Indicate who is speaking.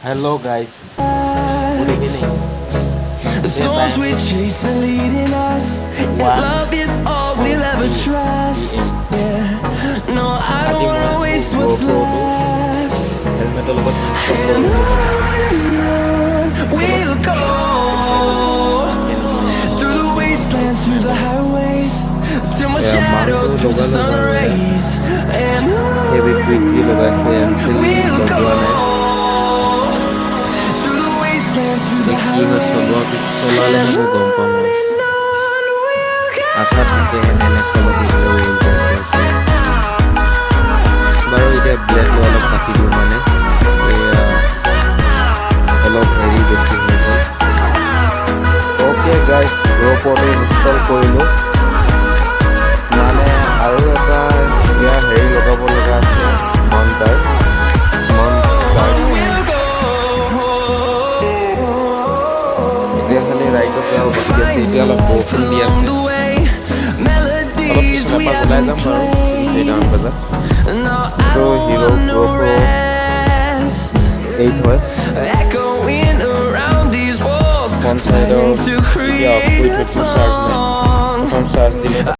Speaker 1: Hello guys, good evening.
Speaker 2: The storms we chase are leading us, and love is all we'll ever trust. Yeah, no, I don't wanna waste what's left.
Speaker 1: Helmet লগত
Speaker 2: And on we'll go, through the wastelands, through the highways, till my shadow turns to sun rays. And
Speaker 1: heavy quick di লগাইছে M seal লগোৱা নাই কি হয় চলালেহে মই গম পাম আশা থাকে এনে তলত দিবলৈ বাৰু এতিয়া ব্লেডটো অলপ কাটি দিওঁ মানে অলপ হেৰি বেছি হৈ গ'ল অ'কে গাইজ GoProটো ইনষ্টল কৰিলোঁ মানে আৰু এটা ইয়াৰ হেৰি লগাব লগা আছে মনিটৰ এতিয়া খালি ৰাইডত যাওঁ বাকী আছে এতিয়া অলপ বৰষুণ দি আছে অলপ পিছৰ পৰা ওলাই যাম বাৰু 3-4 বজাত এইটো হিৰো GoPro 8 হয় ফ্ৰণ্ট চাইডৰ এতিয়া অফ কৰি থৈছোঁ চাৰ্জ নাই প্ৰথম চাৰ্জ দিলে